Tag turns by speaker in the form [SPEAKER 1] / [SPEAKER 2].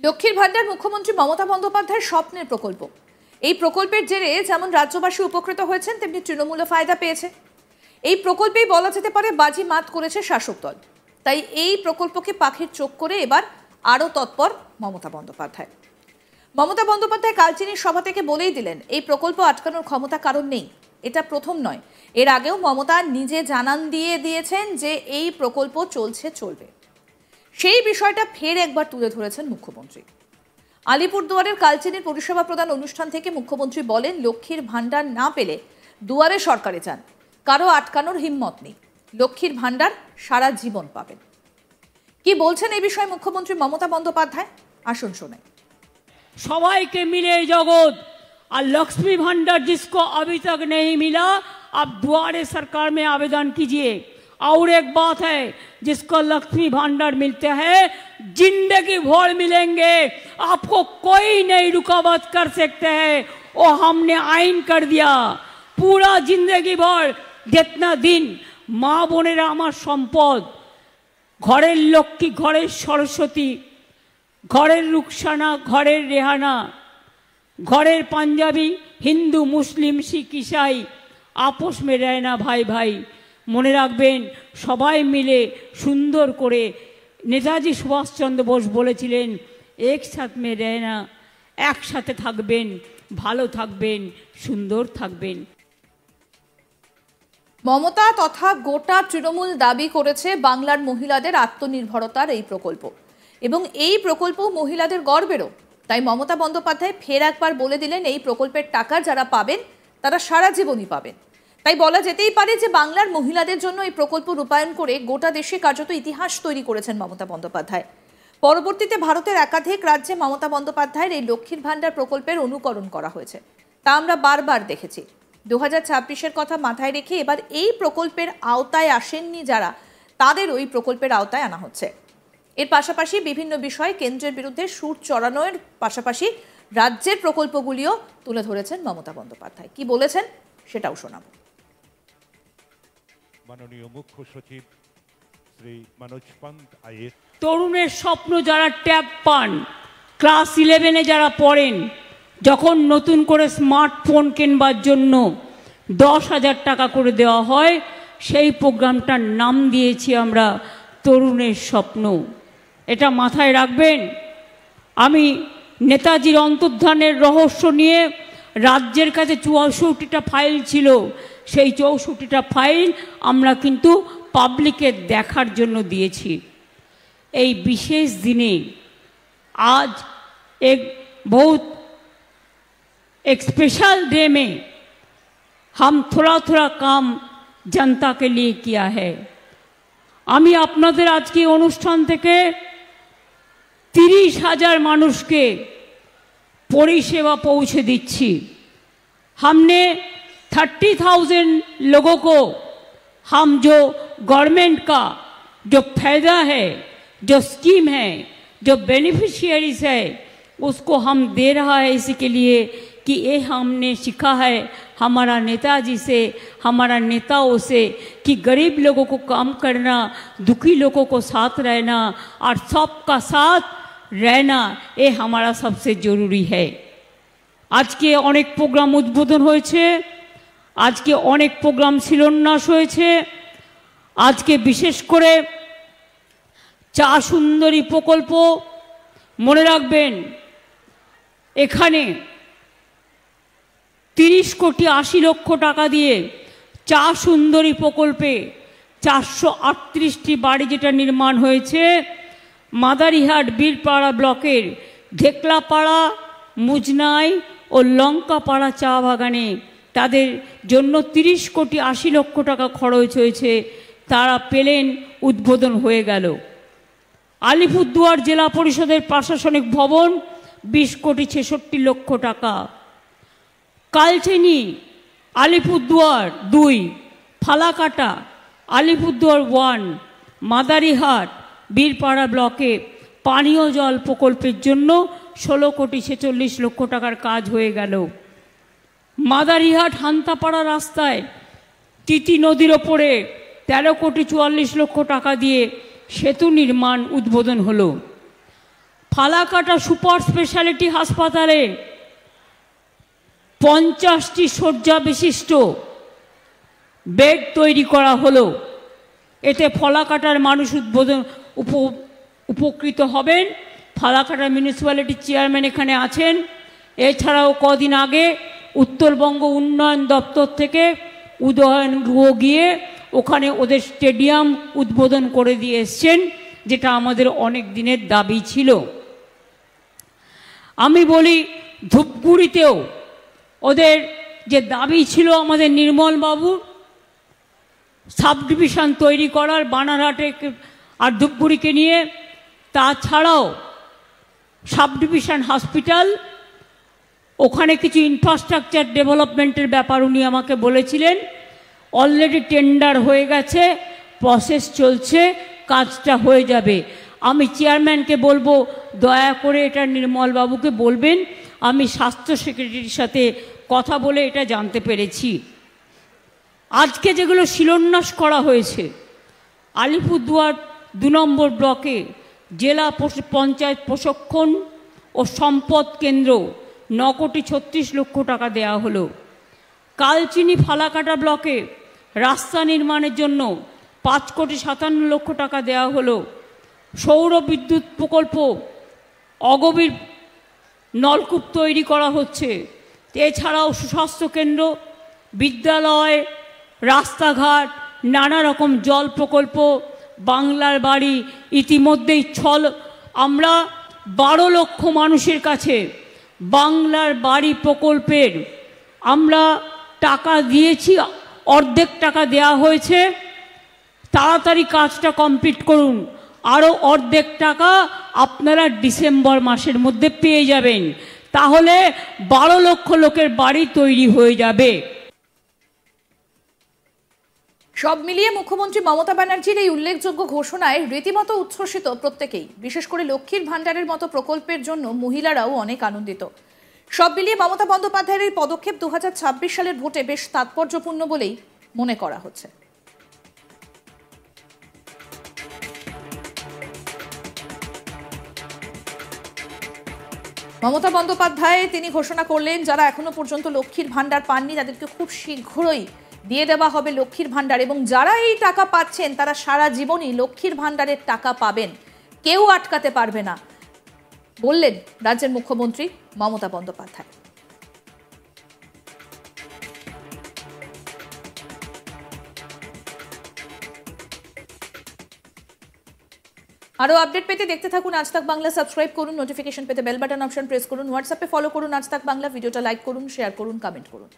[SPEAKER 1] লক্ষ্মীর ভান্ডার মুখ্যমন্ত্রী মমতা বন্দ্যোপাধ্যায়ের স্বপ্নের প্রকল্প। এই প্রকল্পের জেরে যেমন রাজ্যবাসী উপকৃত হয়েছেন, তেমনি তৃণমূলও ফায়দা পেয়েছে। এই প্রকল্পেই বলা যেতে পারে বাজি মাত করেছে শাসক দল। তাই এই প্রকল্পকে পাখির চোখ করে এবার আরও তৎপর মমতা বন্দ্যোপাধ্যায়। মমতা বন্দ্যোপাধ্যায় কালচিনির সভা থেকে বলেই দিলেন, এই প্রকল্প আটকানোর ক্ষমতা কারণ নেই। এটা প্রথম নয়, এর আগেও মমতা নিজে জানান দিয়ে দিয়েছেন যে এই প্রকল্প চলবে। সেই বিষয়টা ফের একবার তুলে ধরেছেন মুখ্যমন্ত্রী। আলিপুরদুয়ারের কালচিনির পরিষেবা প্রদান অনুষ্ঠান থেকে মুখ্যমন্ত্রী বলেন, লক্ষ্মীর ভান্ডার না পেলে দুয়ারে সরকারে যান, কারো আটকানোর হিম্মত নেই। লক্ষ্মীর ভান্ডার সারা জীবন পাবেন। কি বলছেন এই বিষয়ে মুখ্যমন্ত্রী মমতা বন্দ্যোপাধ্যায়, আসুন শোনাই।
[SPEAKER 2] সবাইকে मिले जगत और लक्ष्मी भंडार जिसको अभी तक नहीं मिला, आप दुआरे सरकार में आवेदन कीजिए। और एक बात है, जिसको लक्ष्मी भंडार मिलते हैं जिंदगी भर मिलेंगे, आपको कोई नहीं रुकावट कर सकते हैं। वो हमने आइन कर दिया, पूरा जिंदगी भर जितना दिन माँ बोनेरा आमार सम्पद, घरेर लक्ष्मी, घरेर सरस्वती, घरेर रुखसाना, घरेर रेहाना, घरेर पंजाबी, हिंदू, मुस्लिम, सिख, ईसाई आपस में रहना भाई भाई। মনে রাখবেন, সবাই মিলে সুন্দর করে নেতাজি সুভাষচন্দ্র বোস বলেছিলেন, একসাথ মে রহনা, একসাথে থাকবেন, ভালো থাকবেন, সুন্দর থাকবেন।
[SPEAKER 1] মমতা তথা গোটা তৃণমূল দাবি করেছে বাংলার মহিলাদের আত্মনির্ভরতার এই প্রকল্প, এবং এই প্রকল্প মহিলাদের গর্বেরও। তাই মমতা বন্দ্যোপাধ্যায় ফের একবার বলে দিলেন, এই প্রকল্পের টাকা যারা পাবেন তারা সারা জীবনই পাবেন। তাই বলা যেতেই পারে যে বাংলার মহিলাদের জন্য এই প্রকল্প রূপায়ণ করে গোটা দেশে কার্যত ইতিহাস তৈরি করেছেন মমতা বন্দ্যোপাধ্যায়। পরবর্তীতে ভারতের একাধিক রাজ্যে মমতা বন্দ্যোপাধ্যায়ের এই লক্ষ্মীর ভান্ডার প্রকল্পের অনুকরণ করা হয়েছে, তা আমরা বারবার দেখেছি। 2026-এর কথা মাথায় রেখে এবার এই প্রকল্পের আওতায় আসেননি যারা, তাদের ওই প্রকল্পের আওতায় আনা হচ্ছে। এর পাশাপাশি বিভিন্ন বিষয়ে কেন্দ্রের বিরুদ্ধে সুর চড়ানোর পাশাপাশি রাজ্যের প্রকল্পগুলিও তুলে ধরেছেন মমতা বন্দ্যোপাধ্যায়। কি বলেছেন সেটাও শোনাবো।
[SPEAKER 3] মাননীয় মুখ্য সচিব শ্রী মনোজ পন্ত আইএস।
[SPEAKER 2] তরুণের স্বপ্ন যারা ট্যাব পান, ক্লাস 11-এ যারা পড়েন, যখন নতুন করে স্মার্টফোন কেনবার জন্য 10,000 টাকা করে দেওয়া হয়, সেই প্রোগ্রামটার নাম দিয়েছি আমরা তরুণের স্বপ্ন। এটা মাথায় রাখবেন। আমি নেতাজির অন্তর্ধানের রহস্য নিয়ে রাজ্যের কাছে 64টা ফাইল ছিল, সেই 64টা ফাইল আমরা কিন্তু পাবলিকের দেখার জন্য दिएছি। এই বিশেষ দিনে आज एक स्पेशल डे में हम थोड़ा काम जनता के लिए किया है। আমি আপনাদের আজকে অনুষ্ঠান থেকে 30,000 মানুষকে পরিষেবা পৌঁছে দিচ্ছি। हमने 30,000 लोगों को हम जो गवर्नमेंट का जो फायदा है, जो स्कीम है, जो बेनिफिशियरीज है, उसको हम दे रहा है इसके लिए कि ये हमने सीखा है हमारा नेताजी से, हमारा नेताओं से, कि गरीब लोगों को काम करना, दुखी लोगों को साथ रहना और सबका साथ रहना, ये हमारा सबसे ज़रूरी है। आज के अनेक प्रोग्राम उद्बोधन হয়েছে, আজকে অনেক প্রোগ্রাম শিলান্যাস হয়েছে। আজকে বিশেষ করে চা সুন্দরী প্রকল্প, মনে রাখবেন এখানে 30 কোটি 80 লক্ষ টাকা দিয়ে চা সুন্দরী প্রকল্পে 438টি বাড়ি যেটা নির্মাণ হয়েছে মাদারিহাট বীরপাড়া ব্লকের ঢেকলাপাড়া, মুজনাই ও লঙ্কাপাড়া চা বাগানে তাদের জন্য 30 কোটি 80 লক্ষ টাকা খরচ হয়েছে, তারা পেলেন, উদ্বোধন হয়ে গেল। আলিপুরদুয়ার জেলা পরিষদের প্রশাসনিক ভবন 20 কোটি 66 লক্ষ টাকা। কালচিনি আলিপুরদুয়ার 2, ফালাকাটা আলিপুরদুয়ার 1, মাদারিহাট বীরপাড়া ব্লকে পানীয় জল প্রকল্পের জন্য 16 কোটি 46 লক্ষ টাকার কাজ হয়ে গেল। মাদারিহাট হান্তাপাড়া রাস্তায় তিতি নদীর ওপরে 13 কোটি 44 লক্ষ টাকা দিয়ে সেতু নির্মাণ উদ্বোধন হলো। ফালাকাটা সুপার স্পেশালিটি হাসপাতালে 50টি শয্যা বিশিষ্ট বেড তৈরি করা হলো। এতে ফালাকাটার মানুষ উপকৃত হবেন। ফালাকাটা মিউনিসিপ্যালিটির চেয়ারম্যান এখানে আছেন। এছাড়াও কদিন আগে উত্তরবঙ্গ উন্নয়ন দপ্তর থেকে উদয়ন গুহ গিয়ে ওখানে ওদের স্টেডিয়াম উদ্বোধন করে দিয়ে এসছেন, যেটা আমাদের অনেক দিনের দাবি ছিল। আমি বলি ধূপগুড়িতেও ওদের যে দাবি ছিল আমাদের নির্মল বাবুর সাব ডিভিশন তৈরি করার বানারহাটে আর ধূপগুড়িকে নিয়ে, তাছাড়াও সাব ডিভিশন হসপিটাল, ওখানে কিছু ইনফ্রাস্ট্রাকচার ডেভেলপমেন্টের ব্যাপার উনি আমাকে বলেছিলেন। অলরেডি টেন্ডার হয়ে গেছে, প্রসেস চলছে, কাজটা হয়ে যাবে। আমি চেয়ারম্যানকে বলবো দয়া করে এটা নির্মলবাবুকে বলবেন। আমি স্বাস্থ্য সেক্রেটারির সাথে কথা বলে এটা জানতে পেরেছি। আজকে যেগুলো শিলান্যাস করা হয়েছে, আলিপুরদুয়ার 2 নম্বর ব্লকে জেলা পঞ্চায়েত প্রশিক্ষণ ও সম্পদ কেন্দ্র 9,36,00,000 টাকা দেওয়া হলো। কালচিনি ফালাকাটা ব্লকে রাস্তা নির্মাণের জন্য 5,57,00,000 টাকা দেওয়া হলো। সৌর বিদ্যুৎ প্রকল্প, অগভীর নলকূপ তৈরি করা হচ্ছে। এছাড়াও সুস্বাস্থ্য কেন্দ্র, বিদ্যালয়, রাস্তাঘাট, নানা রকম জল প্রকল্প, বাংলার বাড়ি ইতিমধ্যেই আমরা 12 লক্ষ মানুষের কাছে বাংলার বাড়ি প্রকল্পের আমরা টাকা দিয়েছি, অর্ধেক টাকা দেওয়া হয়েছে। তাড়াতাড়ি কাজটা কমপ্লিট করুন, আরও অর্ধেক টাকা আপনারা ডিসেম্বর মাসের মধ্যে পেয়ে যাবেন। তাহলে 12 লক্ষ লোকের বাড়ি তৈরি হয়ে যাবে।
[SPEAKER 1] সব মিলিয়ে মুখ্যমন্ত্রী মমতা ব্যানার্জির এই উল্লেখযোগ্য ঘোষণায় রীতিমতো উচ্ছ্বসিত প্রত্যেকেই। বিশেষ করে লক্ষ্মীর ভাণ্ডারের মতো প্রকল্পের জন্য মহিলারাও অনেক আনন্দিত। সব মিলিয়ে মমতা বন্দ্যোপাধ্যায়ের এই পদক্ষেপ 2026 সালের ভোটে বেশ তাৎপর্যপূর্ণ বলেই মনে করা হচ্ছে। মমতা বন্দ্যোপাধ্যায় তিনি ঘোষণা করলেন, যারা এখনো পর্যন্ত লক্ষ্মীর ভাণ্ডার পাননি তাদেরকে খুব শীঘ্রই দিয়ে দেওয়া হবে লক্ষ্মীর ভাণ্ডার, এবং যারা এই টাকা পাচ্ছেন তারা সারা জীবনই লক্ষ্মীর ভাণ্ডারের টাকা পাবেন, কেউ আটকাতে পারবে না বললেন রাজ্যের মুখ্যমন্ত্রী মমতা বন্দ্যোপাধ্যায়। আরো আপডেট পেতে দেখতে থাকুন আজ তাক বাংলা। সাবস্ক্রাইব করুন, নোটিফিকেশন পেতে বেল বাটন অপশন প্রেস করুন, হোয়াটসঅ্যাপে ফলো করুন আজ তাক বাংলা। ভিডিওটা লাইক করুন, শেয়ার করুন, কমেন্ট করুন।